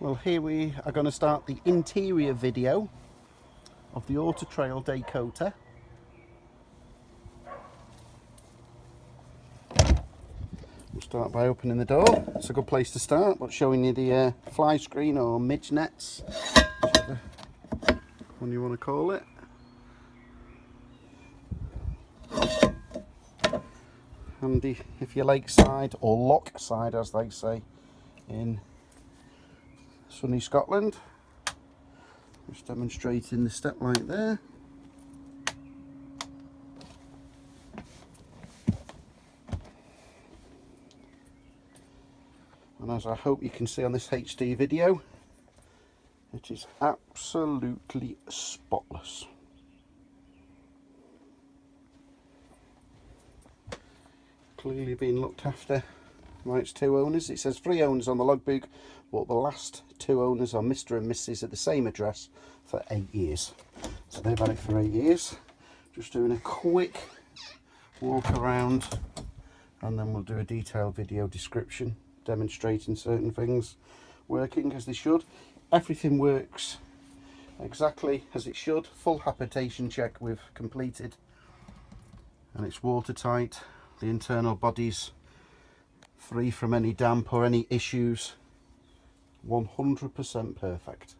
Well, here we are going to start the interior video of the Autotrail Dakota. We'll start by opening the door. It's a good place to start, but showing you the fly screen or midge nets, whichever one you want to call it. Handy if you're lakeside or lock side, as they say in sunny Scotland. Just demonstrating the step light there. And as I hope you can see on this HD video, it is absolutely spotless. Clearly being looked after by its two owners. It says 3 owners on the logbook, but the last 2 owners are Mr. and Mrs. at the same address for 8 years. So they've had it for 8 years. Just doing a quick walk around, and then we'll do a detailed video description demonstrating certain things working as they should. Everything works exactly as it should. Full habitation check we've completed, and it's watertight. The internal body's free from any damp or any issues. 100% perfect.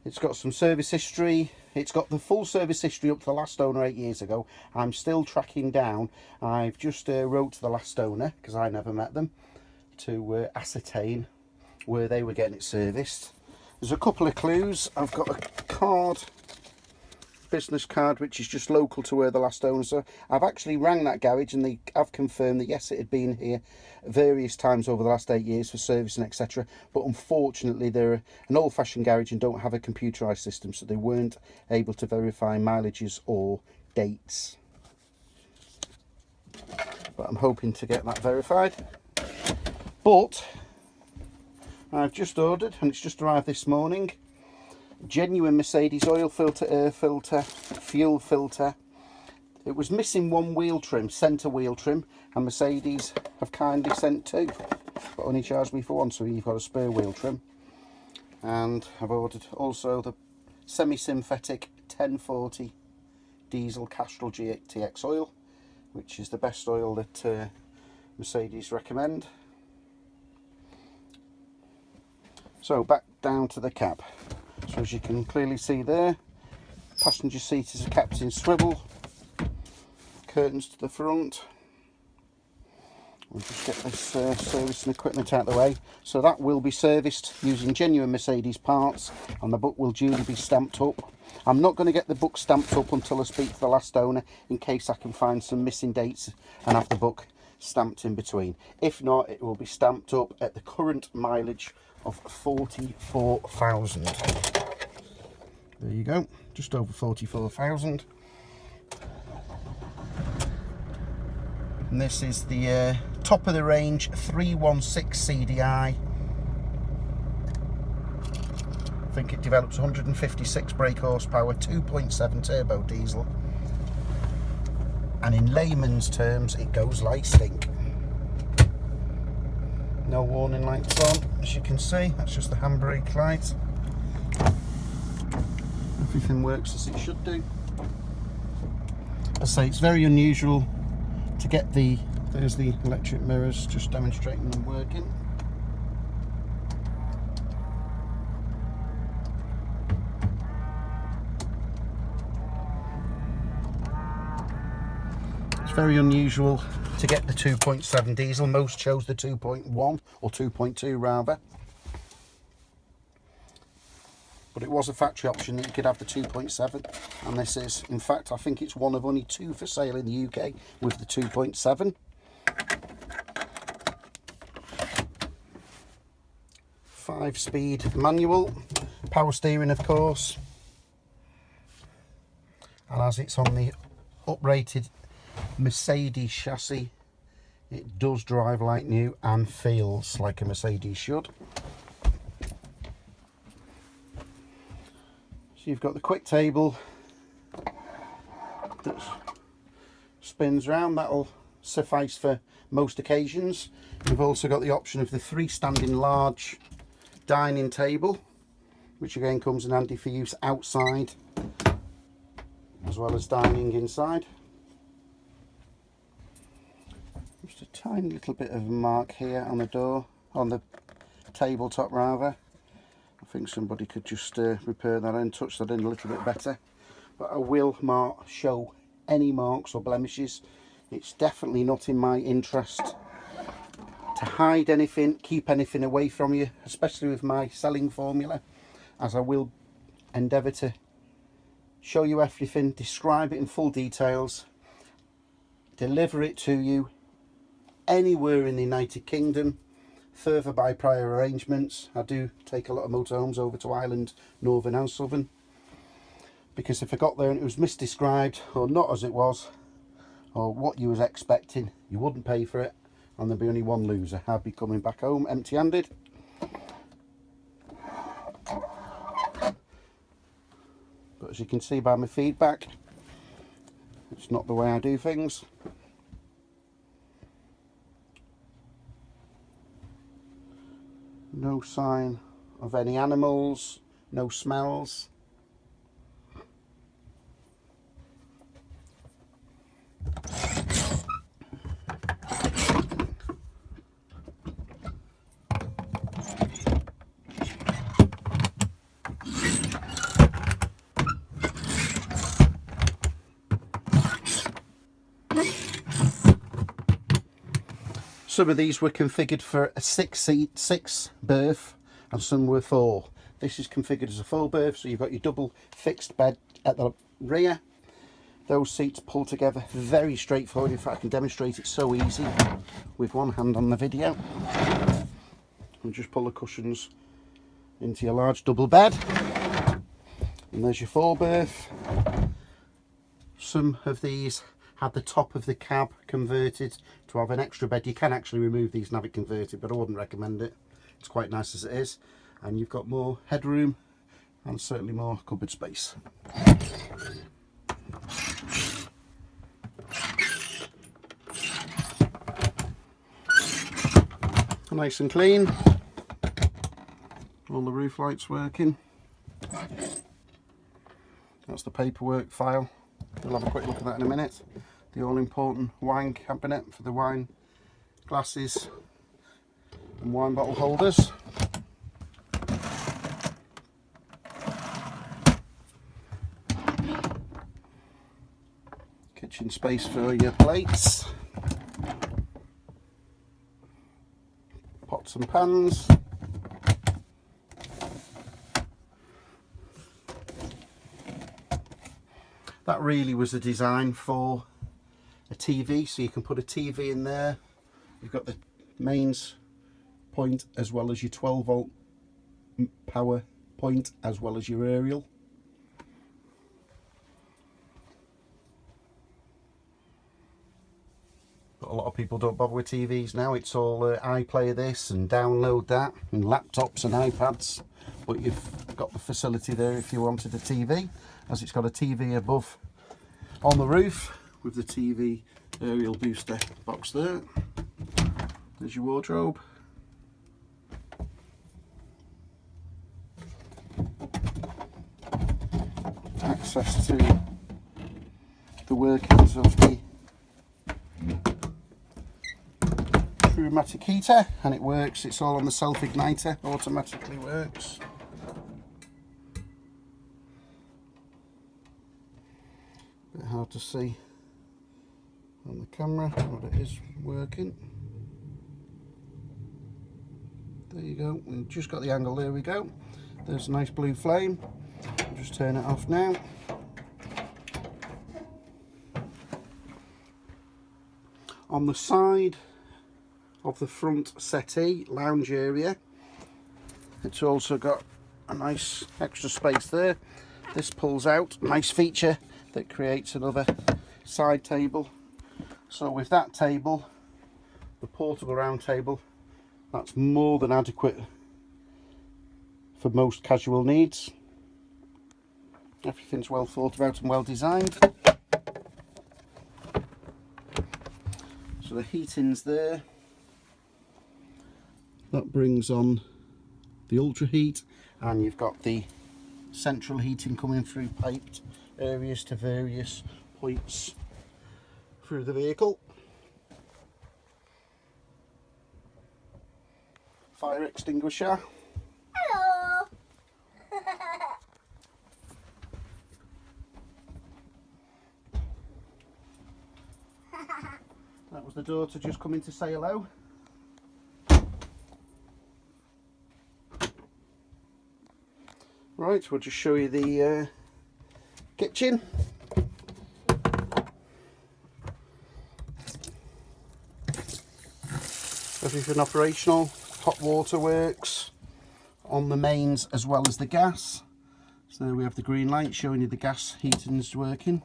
It's got some service history. It's got the full service history up to the last owner 8 years ago. I'm still tracking down. I've just wrote to the last owner, because I never met them, to ascertain where they were getting it serviced. There's a couple of clues. I've got a card, business card, which is just local to where the last owners are. I've actually rang that garage and they have confirmed that yes, it had been here various times over the last 8 years for servicing, etc. But unfortunately they're an old-fashioned garage and don't have a computerized system, so they weren't able to verify mileages or dates. But I'm hoping to get that verified. But I've just ordered, and it's just arrived this morning, genuine Mercedes oil filter, air filter, fuel filter. It was missing one wheel trim, centre wheel trim, and Mercedes have kindly sent 2, but only charged me for 1, so you've got a spare wheel trim. And I've ordered also the semi-synthetic 1040 diesel Castrol GTX oil, which is the best oil that Mercedes recommend. So back down to the cab. So as you can clearly see there, passenger seat is a captain swivel, curtains to the front. We'll just get this service and equipment out of the way. So that will be serviced using genuine Mercedes parts, and the book will duly be stamped up. I'm not going to get the book stamped up until I speak to the last owner, in case I can find some missing dates and have the book stamped in between. If not, it will be stamped up at the current mileage of 44,000. There you go, just over 44,000. And this is the top of the range 316 CDI. I think it develops 156 brake horsepower, 2.7 turbo diesel. And in layman's terms, it goes like stink. No warning lights on, as you can see. That's just the handbrake light. Everything works as it should do. As I say, it's very unusual to get there's the electric mirrors, just demonstrating them working. It's very unusual to get the 2.7 diesel. Most chose the 2.1 or 2.2 rather. But it was a factory option that you could have the 2.7, and this is, in fact, I think it's one of only 2 for sale in the UK with the 2.7. 5-speed manual, power steering of course, and as it's on the uprated Mercedes chassis, it does drive like new and feels like a Mercedes should. So you've got the quick table that spins round, that'll suffice for most occasions. You've also got the option of the freestanding large dining table, which again comes in handy for use outside as well as dining inside. Just a tiny little bit of a mark here on the door, on the tabletop rather. I think somebody could just repair that and touch that in a little bit better. But I will show any marks or blemishes. It's definitely not in my interest to hide anything, keep anything away from you, especially with my selling formula, as I will endeavour to show you everything, describe it in full details, deliver it to you anywhere in the United Kingdom, further by prior arrangements. I do take a lot of motorhomes over to Ireland, Northern and Southern, because if I got there and it was misdescribed or not as it was, or what you was expecting, you wouldn't pay for it and there'd be only one loser. I'd be coming back home empty-handed. But as you can see by my feedback, it's not the way I do things. No sign of any animals, no smells. Some of these were configured for a 6 berth and some were 4. This is configured as a 4 berth, so you've got your double fixed bed at the rear. Those seats pull together very straightforward. In fact, I can demonstrate it so easy with one hand on the video. And just pull the cushions into your large double bed. And there's your 4 berth. Some of these had the top of the cab converted to have an extra bed. You can actually remove these and have it converted, but I wouldn't recommend it. It's quite nice as it is. And you've got more headroom and certainly more cupboard space. Nice and clean. All the roof lights working. That's the paperwork file. We'll have a quick look at that in a minute. The all-important wine cabinet for the wine glasses and wine bottle holders. Kitchen space for your plates. Pots and pans. That really was a design for a TV, so you can put a TV in there. You've got the mains point as well as your 12 volt power point as well as your aerial. But a lot of people don't bother with TVs now. It's all iPlayer this and download that, and laptops and iPads. But you've got the facility there if you wanted a TV, as it's got a TV above on the roof with the TV aerial booster box there. There's your wardrobe. Access to the workings of the pneumatic heater, and it works. It's all on the self-igniter, automatically works. Bit hard to see on the camera, but it is working. There you go. We've just got the angle. There we go. There's a nice blue flame. I'll just turn it off now. On the side of the front settee lounge area, it's also got a nice extra space there. This pulls out, nice feature that creates another side table. So with that table, the portable round table, that's more than adequate for most casual needs. Everything's well thought about and well designed. the heating's there. That brings on the ultra heat, and you've got the central heating coming through piped areas to various points through the vehicle. Fire extinguisher. Hello. That was the daughter just coming to say hello. Right, we'll just show you the kitchen. Everything operational. Hot water works on the mains as well as the gas. So there we have the green light showing you the gas heating's working.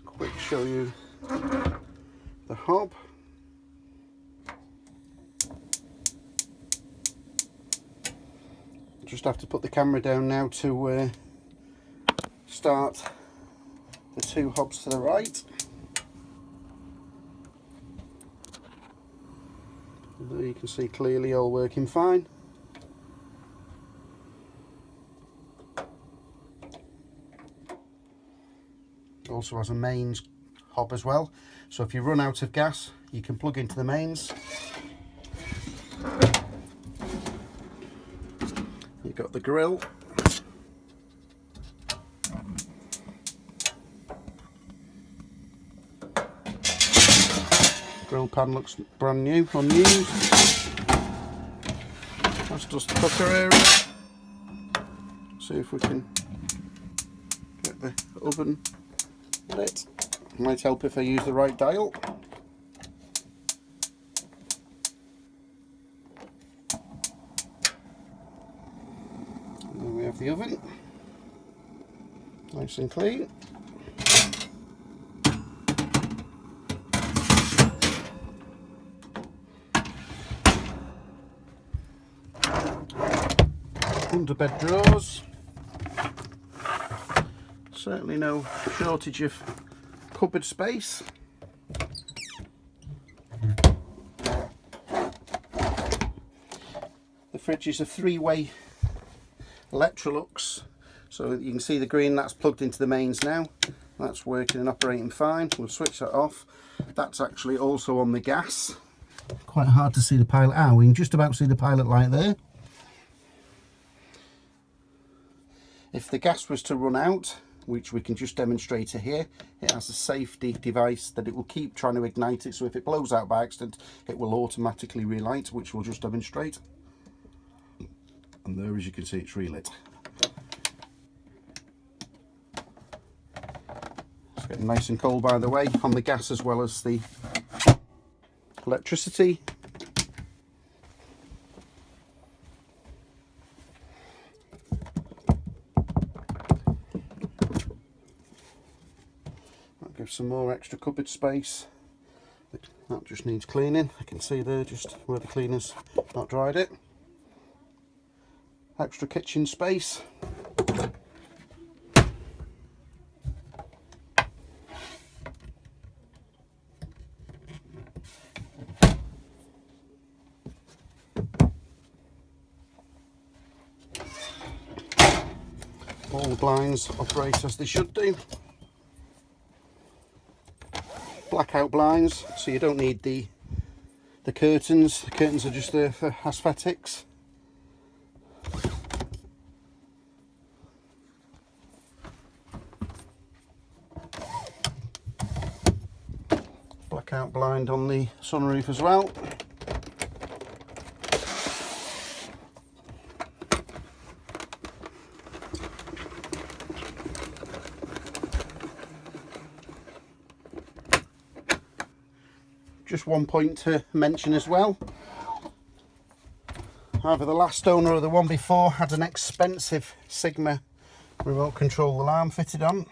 Quick show you the hob. Just have to put the camera down now to start the two hobs to the right. There you can see clearly all working fine. Also has a mains hob as well, so if you run out of gas you can plug into the mains. You've got the grill. Grill pan looks brand new, unused. That's just the cooker area. See if we can get the oven lit. Might help if I use the right dial. And then we have the oven, nice and clean. Underbed drawers. Certainly no shortage of cupboard space. The fridge is a three-way Electrolux, so you can see the green, that's plugged into the mains now. That's working and operating fine. We'll switch that off. That's actually also on the gas. Quite hard to see the pilot. We can just about see the pilot light there. If the gas was to run out, which we can just demonstrate here, it has a safety device that it will keep trying to ignite it, so if it blows out by accident it will automatically relight, which we'll just demonstrate. And there, as you can see, it's relit. It's getting nice and cold, by the way, on the gas as well as the electricity. Give some more extra cupboard space. That just needs cleaning. I can see there just where the cleaner's not dried it. Extra kitchen space. All the blinds operate as they should do. Blackout blinds, so you don't need the curtains. The curtains are just there for aesthetics. Blackout blind on the sunroof as well. Just one point to mention as well. Either the last owner or the one before had an expensive Sigma remote control alarm fitted on.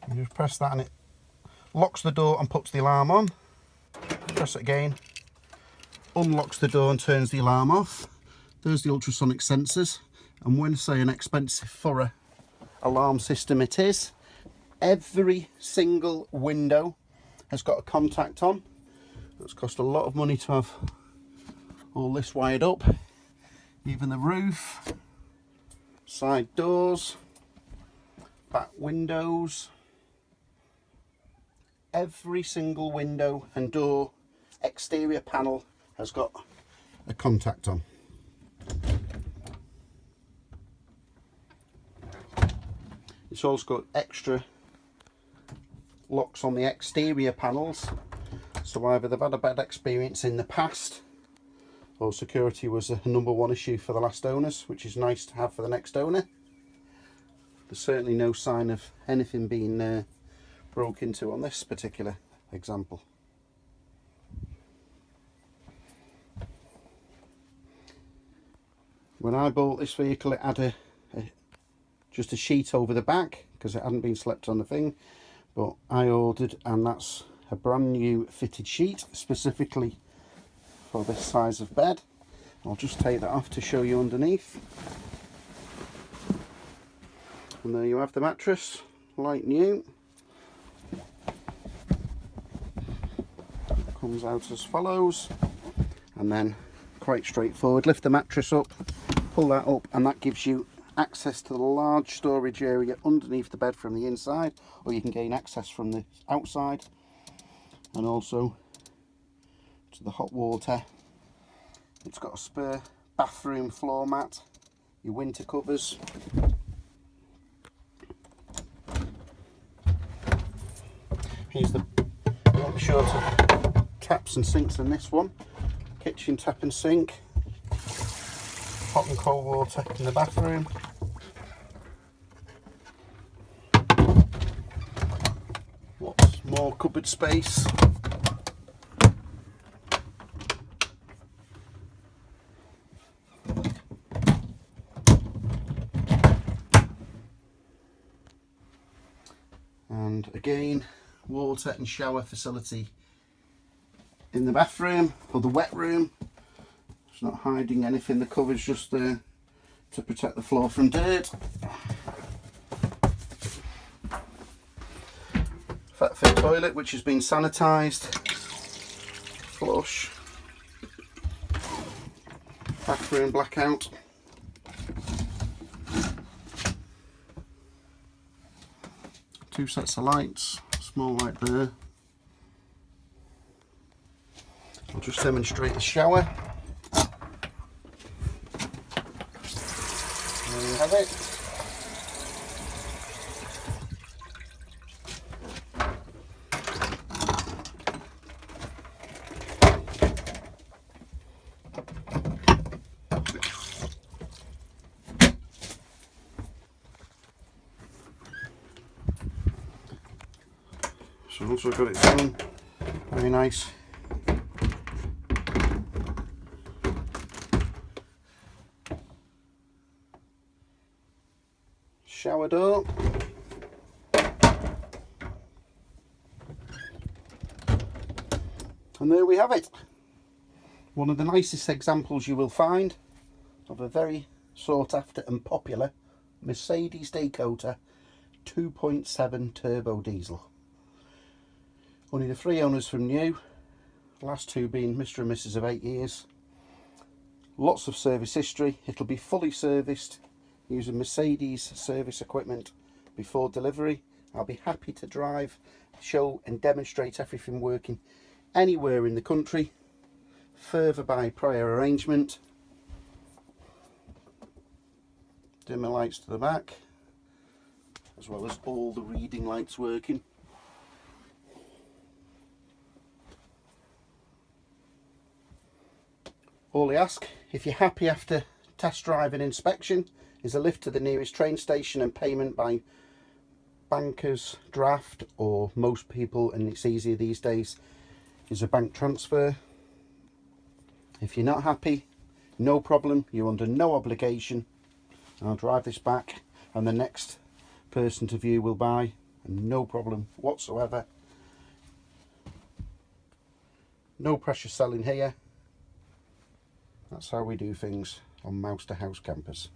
You just press that and it locks the door and puts the alarm on. Press it again, unlocks the door and turns the alarm off. There's the ultrasonic sensors, and when, say, an expensive thorough alarm system it is, Every single window has got a contact on. It's cost a lot of money to have all this wired up. Even the roof, side doors, back windows. Every single window and door exterior panel has got a contact on. It's also got extra locks on the exterior panels, so either they've had a bad experience in the past or security was a #1 issue for the last owners, which is nice to have for the next owner. There's certainly no sign of anything being broke into on this particular example. When I bought this vehicle, it had just a sheet over the back because it hadn't been slept on the thing, but I ordered, and that's a brand new fitted sheet specifically for this size of bed. I'll just take that off to show you underneath, and there you have the mattress, like new. Comes out as follows, and then quite straightforward, lift the mattress up, pull that up, and that gives you access to the large storage area underneath the bed from the inside, or you can gain access from the outside, and also to the hot water. It's got a spare bathroom floor mat, your winter covers, here's the short of taps and sinks in this one, kitchen tap and sink, hot and cold water in the bathroom. Lots more cupboard space. And again, water and shower facility in the bathroom, or the wet room. It's not hiding anything, the cover's just there to protect the floor from dirt. Fat fit toilet which has been sanitised, flush, bathroom blackout, two sets of lights, small light there. I'll just demonstrate the shower. There you have it. So also got its own very nice shower door. And there we have it. One of the nicest examples you will find of a very sought after and popular Mercedes Dakota 2.7 turbo diesel. Only the 3 owners from new, the last 2 being Mr. and Mrs. of 8 years. Lots of service history. It'll be fully serviced using Mercedes service equipment before delivery. I'll be happy to drive, show and demonstrate everything working anywhere in the country, further by prior arrangement. Dimmer lights to the back, as well as all the reading lights working. All I ask, if you're happy after test drive and inspection, is a lift to the nearest train station and payment by banker's draft, or most people, and it's easier these days, is a bank transfer. If you're not happy, no problem, you're under no obligation. I'll drive this back and the next person to view will buy, and no problem whatsoever. No pressure selling here. That's how we do things on Mouse to House campers.